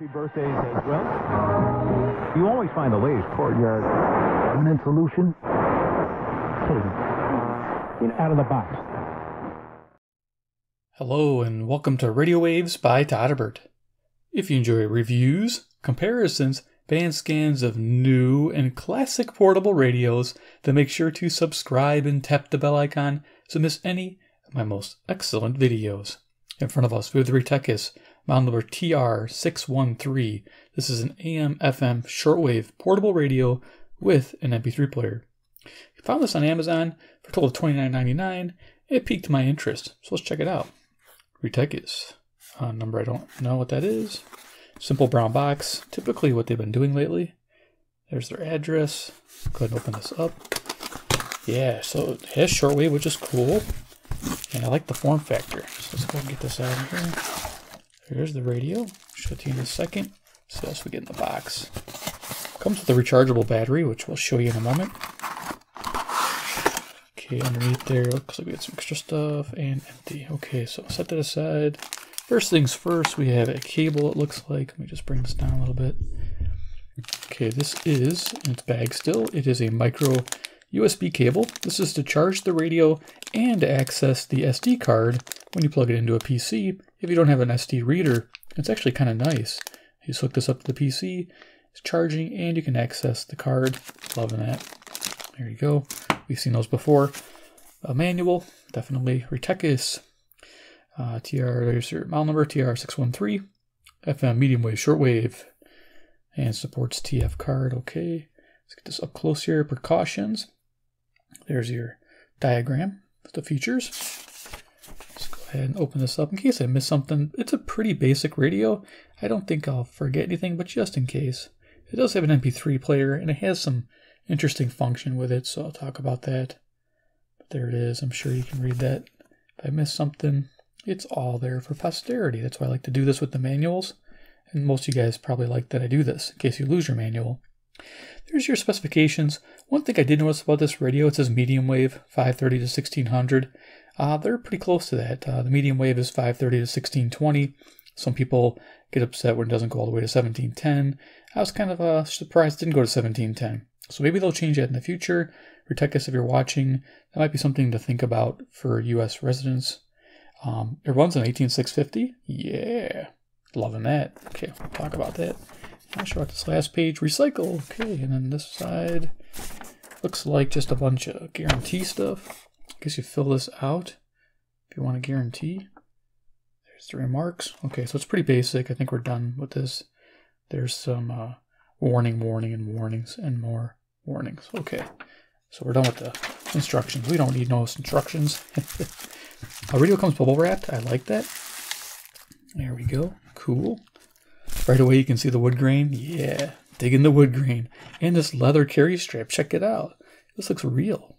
Happy birthdays as well. You always find the latest courtyard permanent solution. Out of the box. Hello and welcome to Radio Waves by todderbert. If you enjoy reviews, comparisons, band scans of new and classic portable radios, then make sure to subscribe and tap the bell icon to miss any of my most excellent videos. In front of us we have the Retekess model number TR613. This is an AM FM Shortwave portable radio with an MP3 player. I found this on Amazon for a total of $29.99. It piqued my interest, so let's check it out. Retekess. Number, I don't know what that is. Simple brown box, typically what they've been doing lately. There's their address. Go ahead and open this up. Yeah, so it has shortwave, which is cool. And I like the form factor. So let's go and get this out of here. Here's the radio. Show it to you in a second. See what else we get in the box. Comes with a rechargeable battery, which we'll show you in a moment. Okay, underneath there, looks like we got some extra stuff and empty. Okay, so set that aside. First things first, we have a cable, it looks like. Let me just bring this down a little bit. Okay, this is, in its bag still, it is a micro USB cable. This is to charge the radio and to access the SD card when you plug it into a PC. If you don't have an SD reader, it's actually kind of nice. You just hook this up to the PC, it's charging, and you can access the card. Loving that. There you go. We've seen those before. A manual, definitely Retekess. There's your model number, TR613. FM medium wave shortwave. And supports TF card. Okay. Let's get this up close here. Precautions. There's your diagram with the features. Let's go ahead and open this up in case I missed something. It's a pretty basic radio. I don't think I'll forget anything, but just in case. It does have an MP3 player, and it has some interesting function with it, so I'll talk about that. But there it is. I'm sure you can read that. If I missed something, it's all there for posterity. That's why I like to do this with the manuals. And most of you guys probably like that I do this, in case you lose your manual. There's your specifications. One thing I did notice about this radio, it says medium wave, 530 to 1600. They're pretty close to that. The medium wave is 530 to 1620. Some people get upset when it doesn't go all the way to 1710. I was kind of surprised it didn't go to 1710. So maybe they'll change that in the future. Retekess, if you're watching, that might be something to think about for US residents. It runs on 18650. Yeah, loving that. Okay, we'll talk about that. I'll show out this last page. Recycle. Okay, and then this side looks like just a bunch of guarantee stuff. I guess you fill this out if you want a guarantee. There's the remarks. Okay, so it's pretty basic. I think we're done with this. There's some warning, and warnings, and more warnings. Okay, so we're done with the instructions. We don't need no instructions. Our radio comes bubble wrapped. I like that. There we go. Cool. Right away you can see the wood grain. Yeah, digging the wood grain. And this leather carry strap. Check it out. This looks real.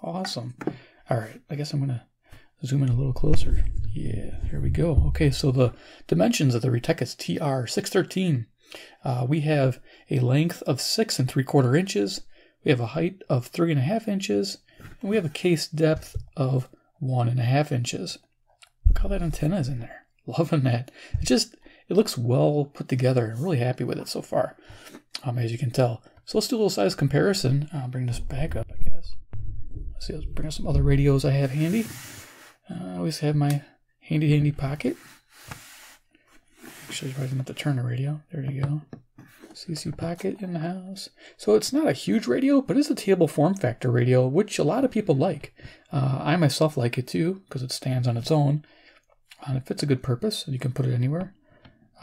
Awesome. All right, I guess I'm going to zoom in a little closer. Yeah, here we go. Okay, so the dimensions of the Retekess TR613. We have a length of 6 3/4 inches. We have a height of 3.5 inches. And we have a case depth of 1.5 inches. Look how that antenna is in there. Loving that. It looks well put together. I'm really happy with it so far, as you can tell. So let's do a little size comparison. I'll bring this back up, I guess. Let's see, let's bring up some other radios I have handy. I always have my handy pocket. Actually, I didn't have to turn the radio. There you go. CC pocket in the house. So it's not a huge radio, but it's a table form factor radio, which a lot of people like. I myself like it too, because it stands on its own. It fits a good purpose, and you can put it anywhere.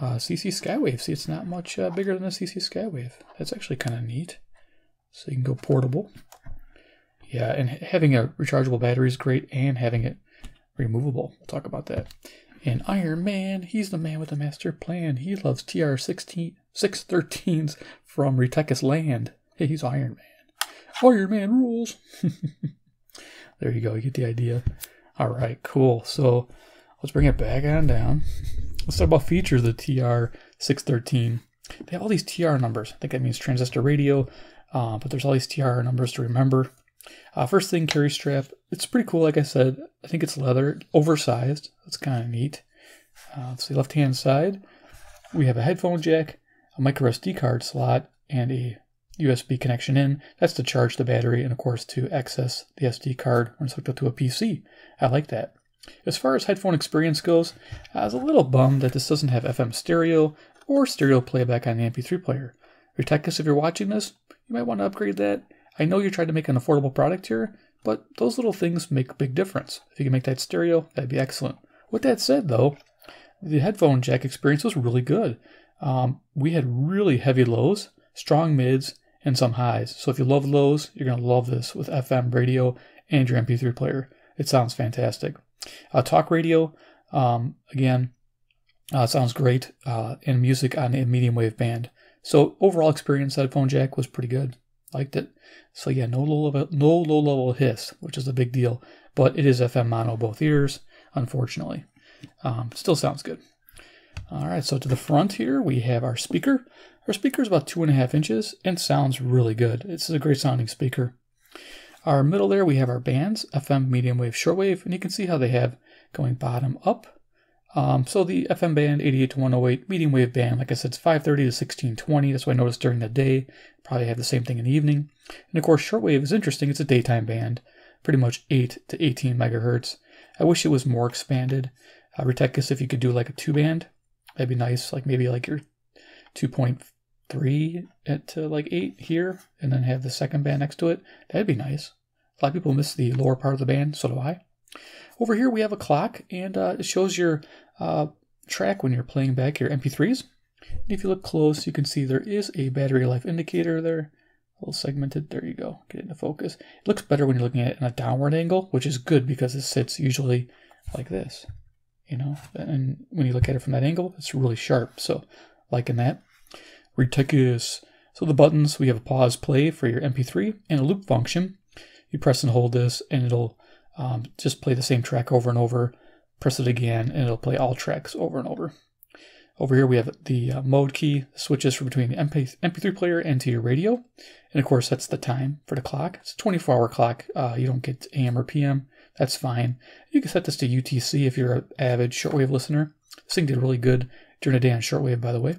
CC Skywave. See, it's not much bigger than a CC Skywave. That's actually kind of neat. So you can go portable. Yeah, and having a rechargeable battery is great, and having it removable. We'll talk about that. And Iron Man, he's the man with the master plan. He loves TR613s from Retekess land. Hey, he's Iron Man. Iron Man rules. There you go. You get the idea. All right, cool. So let's bring it back on down. Let's talk about features of the TR613. They have all these TR numbers. I think that means transistor radio, but there's all these TR numbers to remember. First thing, carry strap. It's pretty cool, like I said. I think it's leather, oversized. That's kind of neat. Let's see, left-hand side. we have a headphone jack, a micro SD card slot, and a USB connection in. That's to charge the battery and, of course, to access the SD card when it's hooked up to a PC. I like that. As far as headphone experience goes, I was a little bummed that this doesn't have FM stereo or stereo playback on the MP3 player. Retekess, if you're watching this, you might want to upgrade that. I know you tried to make an affordable product here, but those little things make a big difference. If you can make that stereo, that'd be excellent. With that said, though, the headphone jack experience was really good. We had really heavy lows, strong mids, and some highs. So if you love lows, you're going to love this with FM radio and your MP3 player. It sounds fantastic. Talk radio, again, sounds great, and music on a medium wave band. So overall experience, headphone jack was pretty good. Liked it. So yeah, no low level hiss, which is a big deal, but it is FM mono both ears, unfortunately. Still sounds good. All right, so to the front here, we have our speaker. Our speaker is about 2.5 inches and sounds really good. It's a great sounding speaker. Our middle there, we have our bands, FM, medium wave, shortwave, and you can see how they have going bottom up. So the FM band, 88 to 108, medium wave band, like I said, it's 530 to 1620. That's what I noticed during the day. Probably have the same thing in the evening. And of course, shortwave is interesting. It's a daytime band, pretty much 8 to 18 megahertz. I wish it was more expanded. Retekess, if you could do like a 2-band, that'd be nice. Like maybe like your 2.3 at like 8 here, and then have the second band next to it. That'd be nice. A lot of people miss the lower part of the band, so do I. Over here we have a clock, and it shows your track when you're playing back your MP3s. And if you look close, you can see there is a battery life indicator there. A little segmented. There you go. Get it into focus. It looks better when you're looking at it in a downward angle, which is good because it sits usually like this. You know, and when you look at it from that angle, it's really sharp. So, liking that. Retekess. So the buttons, we have a pause play for your MP3 and a loop function. You press and hold this, and it'll just play the same track over and over. Press it again, and it'll play all tracks over and over. Over here, we have the mode key, switches from between the MP3 player and to your radio. And of course, that's the time for the clock. It's a 24-hour clock. You don't get AM or PM. That's fine. You can set this to UTC if you're an avid shortwave listener. This thing did really good during the day on shortwave, by the way.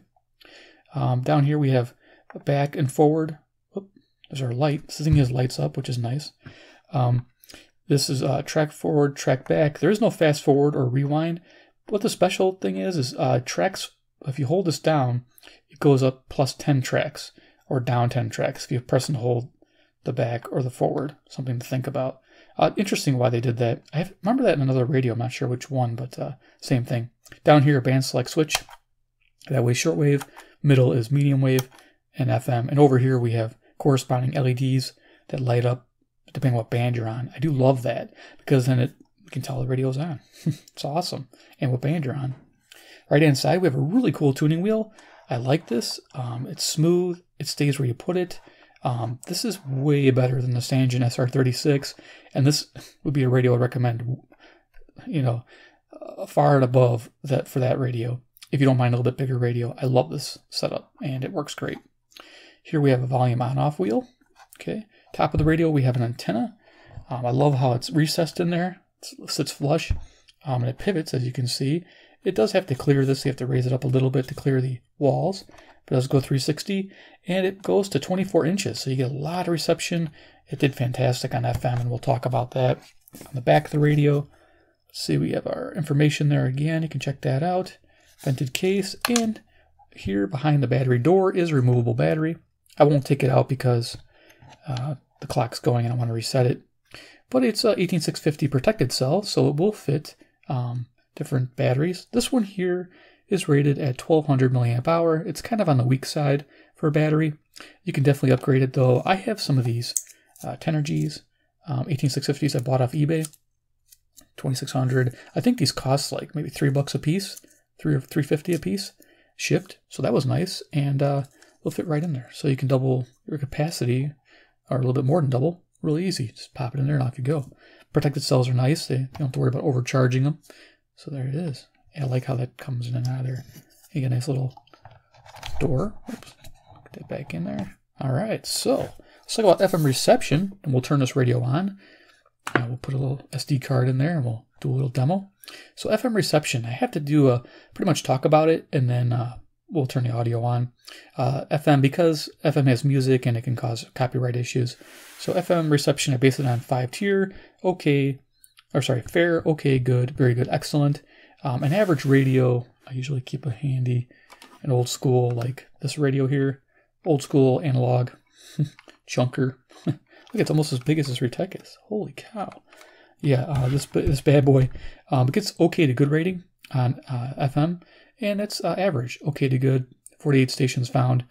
Down here, we have back and forward. Oop, there's our light. This thing has lights up, which is nice. This is track forward, track back. There is no fast forward or rewind. What the special thing is tracks, if you hold this down, it goes up plus 10 tracks or down 10 tracks if you press and hold the back or the forward. Something to think about. Interesting why they did that. I remember that in another radio. I'm not sure which one, but same thing. Down here, band select switch. That way shortwave. Middle is medium wave and FM. And over here we have corresponding LEDs that light up depending on what band you're on. I do love that because then you can tell the radio's on. It's awesome. And what band you're on. Right hand side, we have a really cool tuning wheel. I like this. It's smooth. It stays where you put it. This is way better than the Stangen SR36. And this would be a radio I'd recommend, you know, far and above that for that radio. If you don't mind a little bit bigger radio, I love this setup and it works great. Here we have a volume on-off wheel. Okay. Top of the radio, we have an antenna. I love how it's recessed in there. It sits flush. And it pivots, as you can see. It does have to clear this. You have to raise it up a little bit to clear the walls. But it does go 360, and it goes to 24 inches. So you get a lot of reception. It did fantastic on FM, and we'll talk about that. On the back of the radio, let's see, we have our information there again. You can check that out. Vented case, and here behind the battery door is removable battery. I won't take it out because the clock's going and I want to reset it. But it's a 18650 protected cell, so it will fit different batteries. This one here is rated at 1200 milliamp hour. It's kind of on the weak side for a battery. You can definitely upgrade it though. I have some of these Tenergies 18650s I bought off eBay, 2600. I think these cost like maybe $3 a piece, $3 or $3.50 a piece, shipped. So that was nice, and they'll fit right in there. So you can double your capacity, or a little bit more than double. Really easy. Just pop it in there and off you go. Protected cells are nice. You don't have to worry about overcharging them. So there it is. Yeah, I like how that comes in and out of there. You get a nice little door. Oops. Get that back in there. All right, so let's talk about FM reception, and we'll turn this radio on. We'll put a little SD card in there, and we'll do a little demo. So FM reception, I have to do pretty much talk about it, and then we'll turn the audio on. FM, because FM has music and it can cause copyright issues. So FM reception, I base it on 5-tier, okay, or sorry, fair, okay, good, very good, excellent. An average radio, I usually keep a handy, an old school, like this radio here, old school analog, chunker. Look, it's almost as big as this Retekess. Holy cow. Yeah, this bad boy gets okay to good rating on FM, and it's average, okay to good, 48 stations found.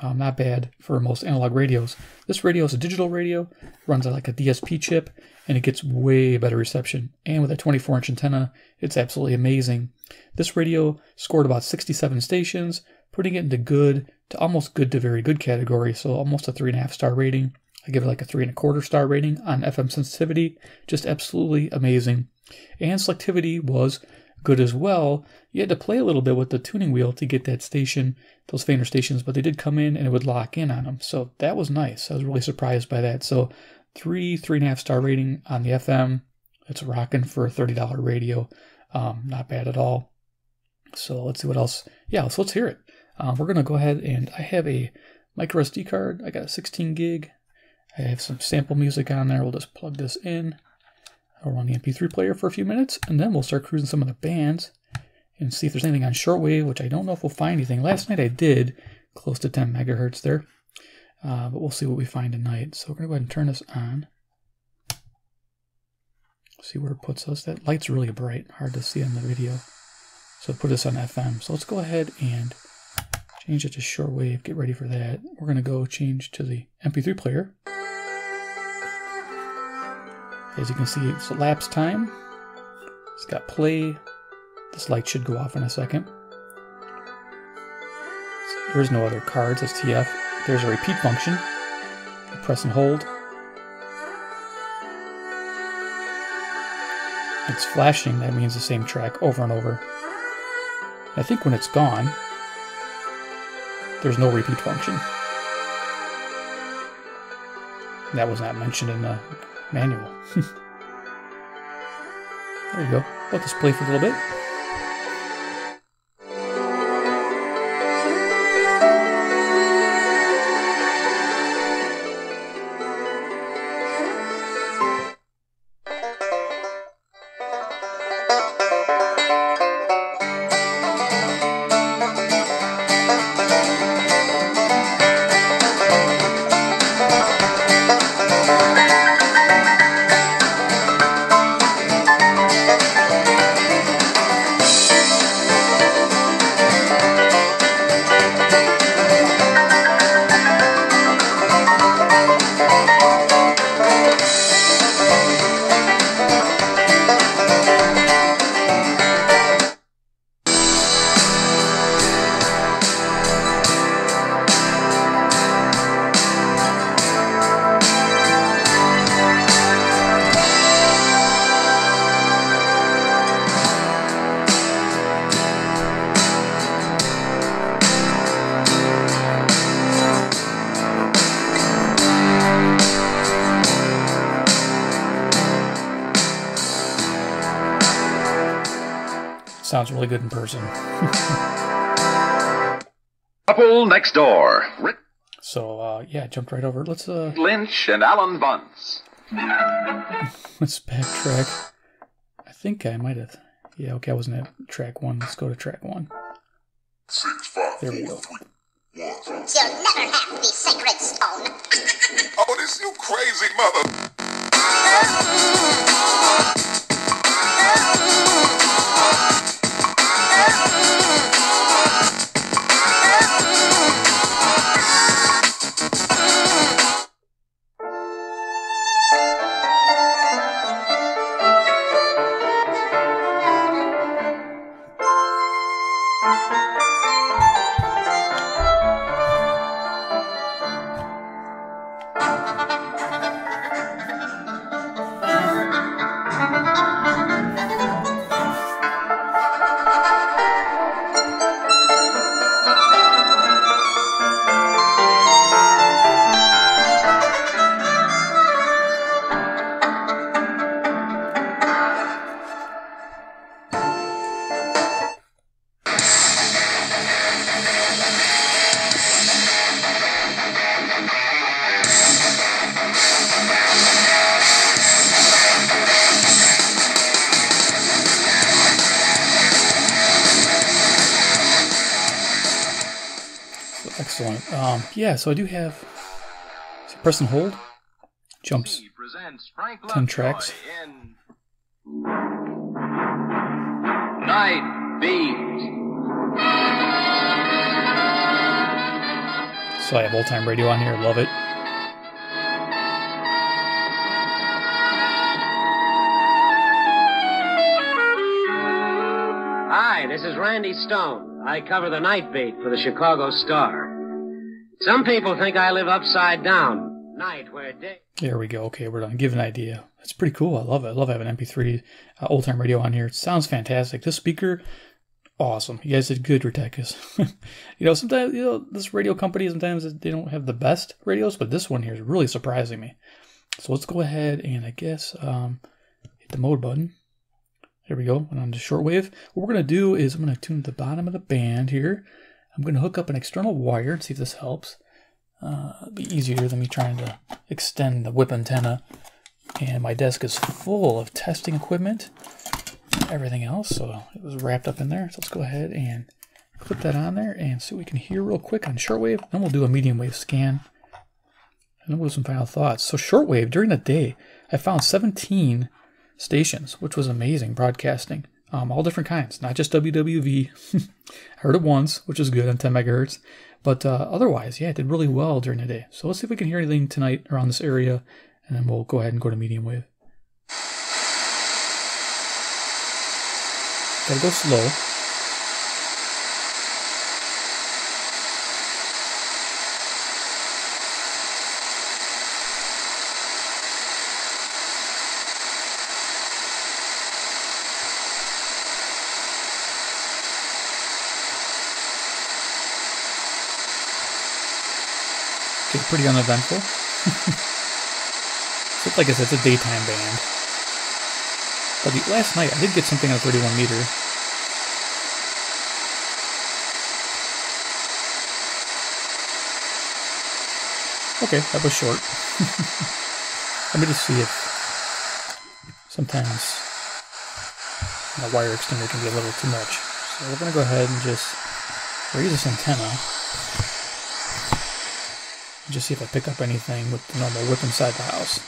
Not bad for most analog radios. This radio is a digital radio, runs on like a DSP chip, and it gets way better reception. And with a 24-inch antenna, it's absolutely amazing. This radio scored about 67 stations, putting it into good to almost good to very good category, so almost a 3.5-star rating. I give it like a 3.25-star rating on FM sensitivity. Just absolutely amazing. And selectivity was good as well. You had to play a little bit with the tuning wheel to get that station, those fainter stations, but they did come in and it would lock in on them. So that was nice. I was really surprised by that. So 3.5-star rating on the FM. It's rocking for a $30 radio. Not bad at all. So let's see what else. Yeah, so let's hear it. We're going to go ahead and I have a micro SD card. I got a 16 gig. I have some sample music on there. We'll just plug this in. I'll run the MP3 player for a few minutes, and then we'll start cruising some of the bands and see if there's anything on shortwave, which I don't know if we'll find anything. Last night I did, close to 10 megahertz there, but we'll see what we find tonight. So we're going to go ahead and turn this on. See where it puts us. That light's really bright, hard to see on the video. So put this on FM. So let's go ahead and change it to shortwave, get ready for that. We're going to go change to the MP3 player. As you can see, it's elapsed time. It's got play. This light should go off in a second. There's no other cards, it's TF. There's a repeat function. Press and hold. It's flashing, that means the same track over and over. I think when it's gone, there's no repeat function. That was not mentioned in the manual. There you go. Let this play for a little bit. Sounds really good in person. Couple next door. So, yeah, jumped right over. Let's, Lynch and Alan Bunce. let's backtrack. I think I might have. Yeah, okay, I wasn't at track 1. Let's go to track 1. 6, 5, There we 4, go. 3, 1. You'll never have the sacred stone. Oh, this you crazy mother. Excellent. Yeah, so I do have, so press and hold, jumps 10 tracks. Night Beat. So I have old-time radio on here, love it. Hi, this is Randy Stone. I cover the night beat for the Chicago Star. Some people think I live upside down. Night where day... There we go. Okay, we're done. Give an idea. It's pretty cool. I love it. I love having MP3 old-time radio on here. It sounds fantastic. This speaker, awesome. You guys did good, Retekess. Sometimes, this radio company, sometimes they don't have the best radios, but this one here is really surprising me. So let's go ahead and I guess hit the mode button. There we go. Went on to shortwave. What we're going to do is I'm going to tune the bottom of the band here. I'm going to hook up an external wire and see if this helps. It'll be easier than me trying to extend the whip antenna. And my desk is full of testing equipment, everything else. So it was wrapped up in there. So let's go ahead and clip that on there and see what we can hear real quick on shortwave. Then we'll do a medium wave scan. And then we'll do some final thoughts. So shortwave, during the day, I found 17 stations, which was amazing broadcasting. All different kinds, not just WWV. I heard it once, which is good on 10 megahertz. But otherwise, yeah, it did really well during the day. So let's see if we can hear anything tonight around this area, and then we'll go ahead and go to medium wave. Gotta go slow. Okay, pretty uneventful. So like I said, it's a daytime band. But last night I did get something on a 31 meter. Okay, that was short. Let me just see if sometimes my wire extender can be a little too much. So we're going to go ahead and just raise this antenna. Just see if I pick up anything with the normal whip inside the house.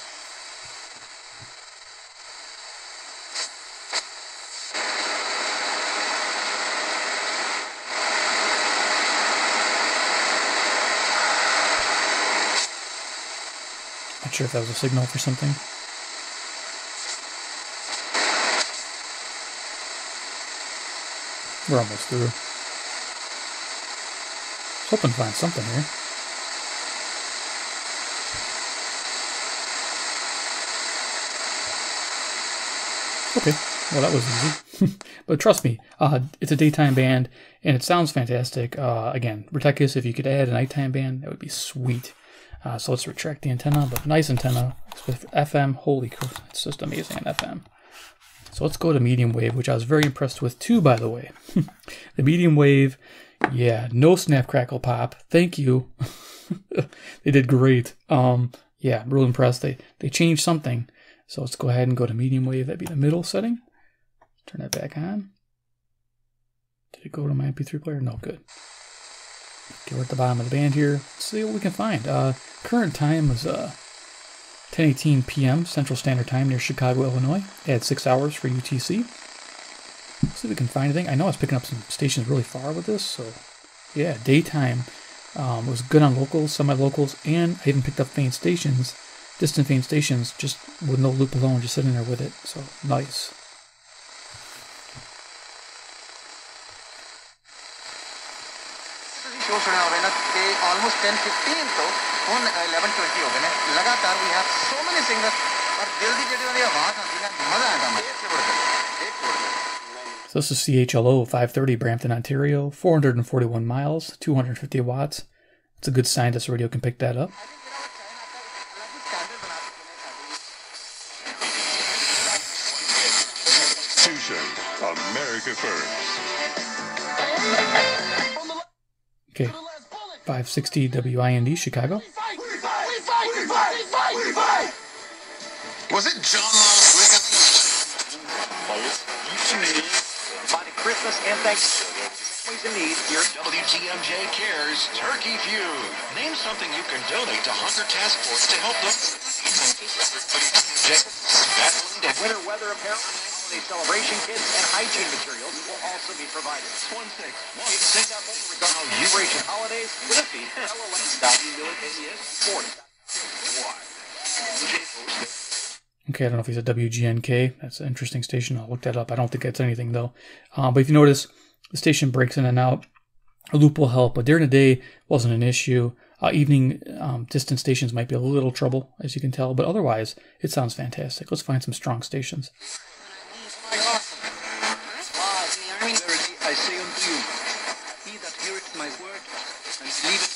Not sure if that was a signal for something. We're almost through. I was hoping to find something here. Okay, well that was easy. But trust me, it's a daytime band, and it sounds fantastic. Again, Retekess, if you could add a nighttime band, that would be sweet. So let's retract the antenna, but nice antenna with FM. Holy crap, it's just amazing on FM. So let's go to medium wave, which I was very impressed with too, by the way. The medium wave, yeah, no snap, crackle, pop. Thank you. They did great. Yeah, I'm real impressed. They changed something. So let's go ahead and go to medium wave. That'd be the middle setting. Turn that back on. Did it go to my MP3 player? No, good. Okay, we're at the bottom of the band here. Let's see what we can find. Current time is 10:18 p.m. Central Standard Time near Chicago, Illinois. Add 6 hours for UTC. Let's see if we can find anything. I know I was picking up some stations really far with this, so yeah, daytime was good on locals, semi-locals, and I even picked up faint stations. Distant faint stations, just with no loop alone, just sitting there with it. So, nice. Almost 10:15 तो phone 11:20 हो गए ने लगातार we have so many singers और जल्दी जल्दी वाली आवाज आती है मजा आता है एक से बढ़कर So this is CHLO 530 Brampton, Ontario, 441 miles, 250 watts. It's a good sign this radio can pick that up. America first. Okay, 560 WIND, Chicago. Was it John last week? By Christmas and Thanksgiving. families in need here. WTMJ Cares Turkey Feud. Name something you can donate to Hunger Task Force to help them. Winter weather apparel, holiday celebration kits, and hygiene materials will also be provided. 1-6. Celebration holidays with a fee. Okay, I don't know if he's a WGNK. That's an interesting station. I'll look that up. I don't think that's anything, though. But if you notice, the station breaks in and out. A loop will help, but during the day wasn't an issue. Evening distance stations might be a little trouble, as you can tell, but otherwise, it sounds fantastic. Let's find some strong stations. I say unto you, he that heareth my word and believeth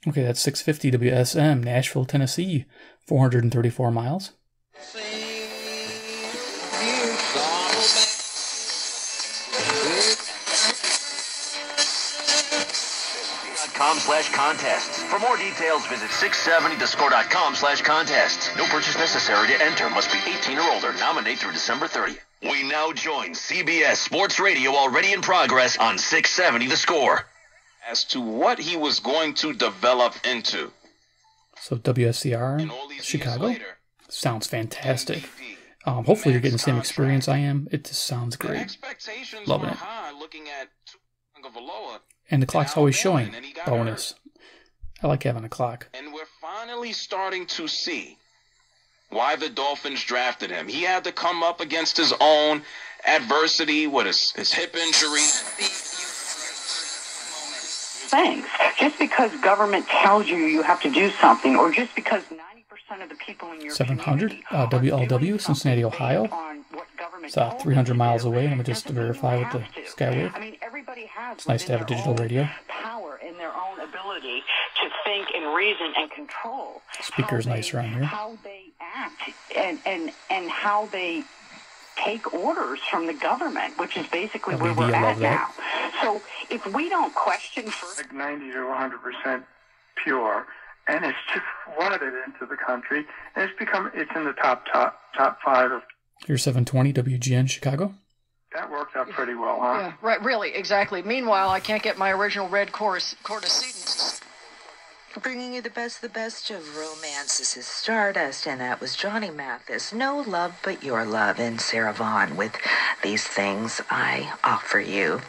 Okay, that's 650 WSM, Nashville, Tennessee, 434 miles. .com/contests. For more details, visit 670thescore.com/contests. No purchase necessary to enter. Must be 18 or older. Nominate through December 30th. We now join CBS Sports Radio, already in progress on 670 The Score. As to what he was going to develop into. So WSCR in Chicago sounds fantastic. Hopefully you're getting the same experience I am. It just sounds great. Loving it. And the clock's always showing. Bonus. I like having a clock. And we're finally starting to see why the Dolphins drafted him. He had to come up against his own adversity with his hip injury. Thanks. Just because government tells you you have to do something, or just because 90% of the people in your 700 WLW, Cincinnati, Ohio. It's 300 miles away. Let me just verify with the Skywave. I mean, everybody has it's nice to have a digital radio. Power in their own ability to think and reason and control. Speaker's nice around here. How they act and how they take orders from the government, which is basically where we're at now. So if we don't question first, like 90 to 100% pure, and it's just flooded into the country, and it's in the top 5 of. Here's 720 WGN Chicago. That worked out pretty well, huh? Yeah, right. Really, exactly. Meanwhile, I can't get my original red corticedons. Bringing you the best of romance. This is Stardust, and that was Johnny Mathis. No love but your love, and Sarah Vaughan with These Things I Offer You.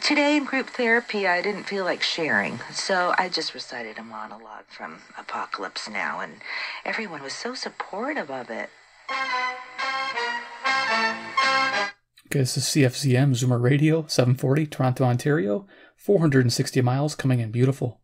Today in group therapy, I didn't feel like sharing, so I just recited a monologue from Apocalypse Now, and everyone was so supportive of it. Okay, this is CFZM Zoomer Radio, 740, Toronto, Ontario, 460 miles, coming in beautiful.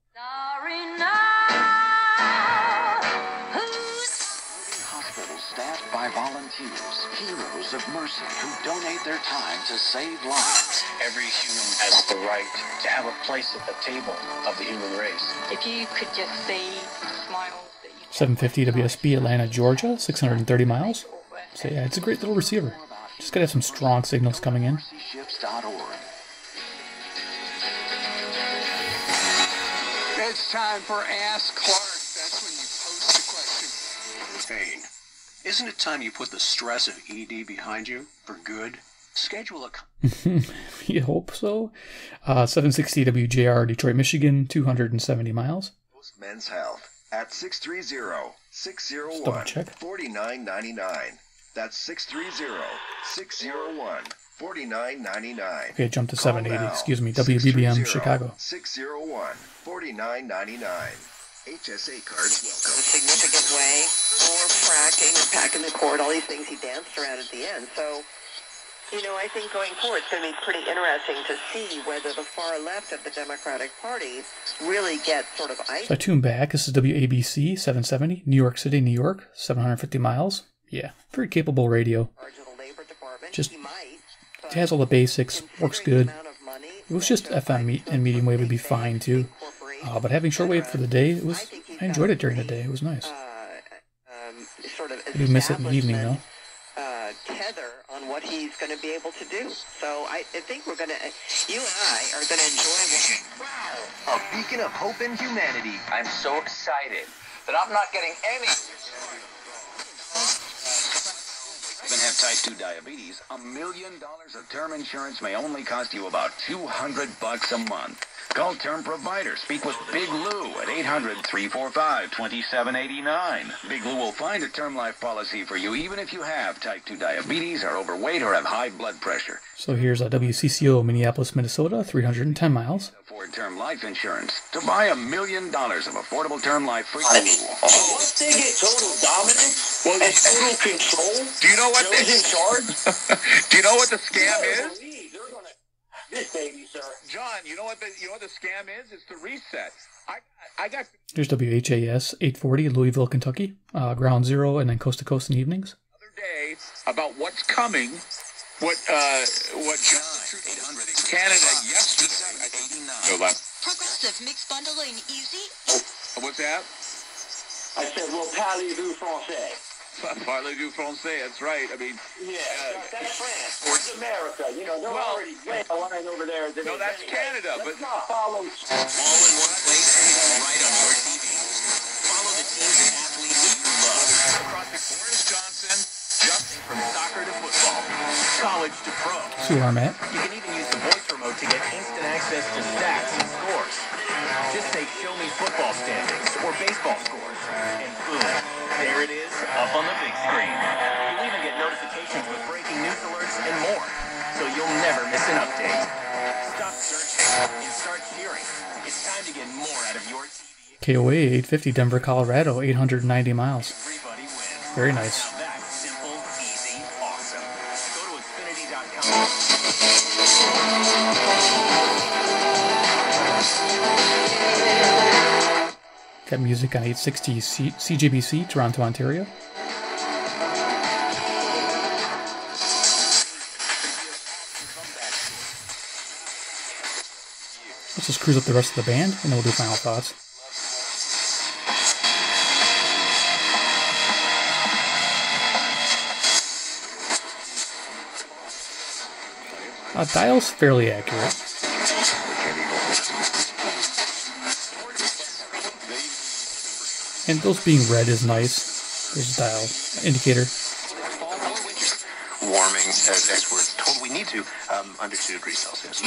By volunteers, heroes of mercy who donate their time to save lives. Every human has the right to have a place at the table of the human race. If you could just say smiles. 750 WSB, Atlanta, Georgia, 630 miles. So yeah, it's a great little receiver. Just gotta have some strong signals coming in. It's time for Ask Clark. That's when you post the question. Pain. Isn't it time you put the stress of ED behind you for good? Schedule a... You hope so. 760 WJR, Detroit, Michigan, 270 miles. Men's Health at 630-601-4999. That's 630-601-4999. Okay, jump to 780. Excuse me, WBBM, Chicago. 601-4999. HSA cards welcome. A significant way for fracking and packing the cord, all these things he danced around at the end. So, you know, I think going forward it's going to be pretty interesting to see whether the far left of the Democratic Party really gets sort of So I tune back. This is WABC 770, New York City, New York, 750 miles. Yeah, very capable radio. Just it has all the basics, works good. It was just FM and medium wave would be fine too. But having shortwave for the day, I enjoyed it during the day. It was nice. Sort of I do miss it in the evening though. Tether on what he's everyone's going to be able to do. So I think we're going to, you and I are going to enjoy A beacon of hope and humanity. I'm so excited that I'm not getting any. Even have type 2 diabetes, $1 million of term insurance may only cost you about $200 a month. Call Term Provider. Speak with Big Lou at 800-345-2789. Big Lou will find a term life policy for you even if you have type 2 diabetes, are overweight, or have high blood pressure. So here's a WCCO, Minneapolis, Minnesota, 310 miles. For term life insurance. To buy $1 million of affordable term life for you. Once they get total dominance and total control, Do you know what Joe's in charge. Do you know what the scam is? They're gonna this baby, sir. John, you know what the scam is? It's the reset. I got Here's WHAS 840, Louisville, Kentucky. Ground Zero, and then Coast to Coast in the evenings. the other day about what's coming. What Canada yesterday. Progressive mixed bundling easy. What's that? I said, well, parlez-vous français. Parlez-vous français, that's right. I mean, That's France. It's America. You know, they're already laying a line over there. No, that's Canada. Let's But not follow. All in one place, right on your TV. Follow the teams and athletes you love. Across the Boris Johnson, jumping from soccer to football, college to pro. See where I'm at. You can even use the voice remote to get instant access to stats and scores. Just say, show me football standings or baseball scores, and boom, there it is, up on the big screen. You'll even get notifications with breaking news alerts and more, so you'll never miss an update. Stop searching and start cheering. It's time to get more out of your TV. KOA 850, Denver, Colorado, 890 miles. Everybody wins. Very nice. Now that's simple, easy, awesome. Go to Xfinity.com. Got music on 860 CJBC, Toronto, Ontario. Let's just cruise up the rest of the band, and then we'll do final thoughts. Dial's fairly accurate. And those being red is nice. There's a dial indicator. Warming, as experts told we need to, under 2 degrees Celsius.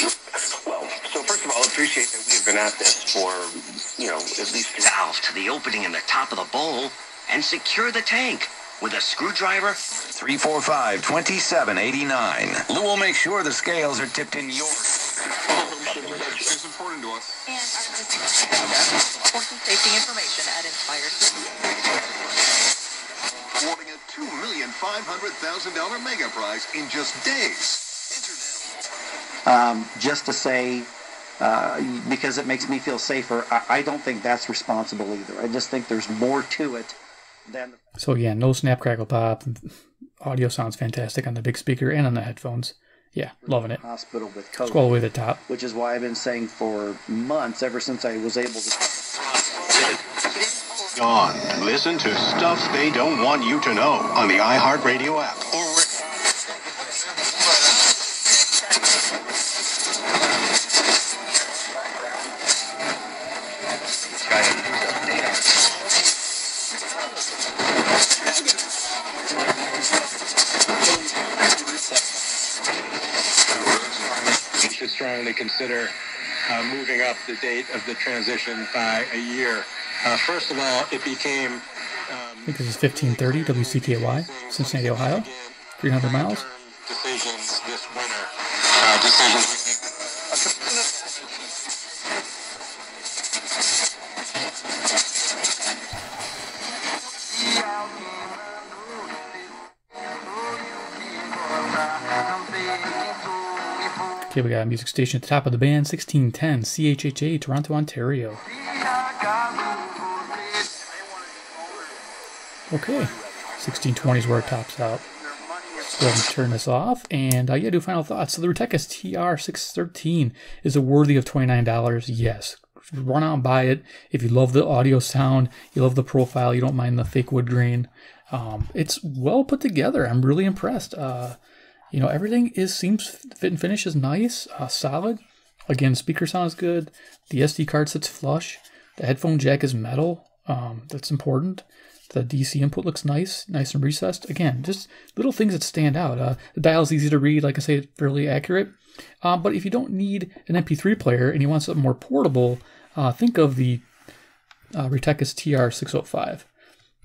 Well, so first of all, appreciate that we've been at this for, at least. Valve to the opening in the top of the bowl and secure the tank with a screwdriver. 345-2789. Lou will make sure the scales are tipped in your. it's important to us. And important safety information at Inspired. Awarding a $2,500,000 mega prize in just days. Just to say, because it makes me feel safer, I don't think that's responsible either. I just think there's more to it than... So yeah, no snap, crackle, pop. Audio sounds fantastic on the big speaker and on the headphones. Yeah, loving it. Hospital with COVID. Let's go all the way to the top. Which is why I've been saying for months, ever since I was able to... On. Listen to stuff they don't want you to know on the iHeartRadio app. You should strongly consider moving up the date of the transition by a year. First of all, it became... I think this is 1530 WCKY, Cincinnati, Ohio. 300 miles. Decisions this winter. Okay, we got a music station at the top of the band, 1610 CHHA, Toronto, Ontario. Okay, 1620 is where it tops out. Let's go ahead and turn this off, and yeah, do final thoughts. So the Retekess TR613 is it worthy of $29? Yes. Run out and buy it. If you love the audio sound, you love the profile, you don't mind the fake wood grain. It's well put together. I'm really impressed. You know, everything seems fit and finish is nice, solid. Again, speaker sounds good. The SD card sits flush. The headphone jack is metal. That's important. The DC input looks nice and recessed. Again, just little things that stand out. The dial's easy to read. Like I say, it's fairly accurate. But if you don't need an MP3 player and you want something more portable, think of the Retekess TR613.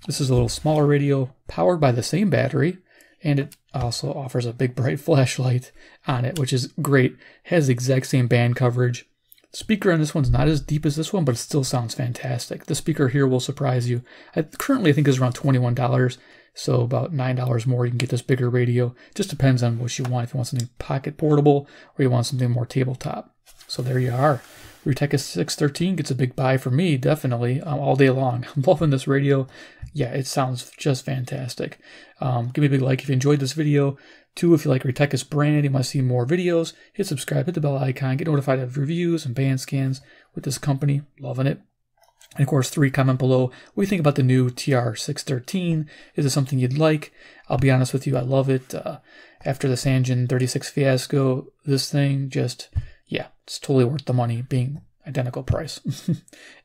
This is a little smaller radio powered by the same battery, and it also offers a big bright flashlight on it, which is great. It has the exact same band coverage. Speaker on this one's not as deep as this one, but it still sounds fantastic. The speaker here will surprise you. Currently, I think is around $21, so about $9 more. You can get this bigger radio. Just depends on what you want. If you want something pocket portable or you want something more tabletop. So there you are. Retekess 613 gets a big buy for me, definitely, all day long. I'm loving this radio. Yeah, it sounds just fantastic. Give me a big like if you enjoyed this video. 2, if you like Retekess brand, you want to see more videos, hit subscribe, hit the bell icon, get notified of reviews and band scans with this company. Loving it. And of course, 3, comment below what you think about the new TR613. Is it something you'd like? I'll be honest with you, I love it. After the Sanjin 36 fiasco, this thing just, yeah, it's totally worth the money, being identical price.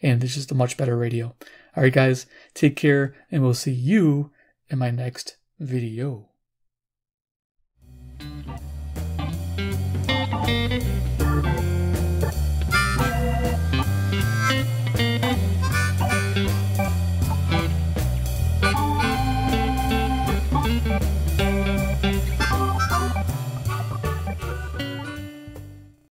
And it's just a much better radio. All right, guys, take care, and we'll see you in my next video.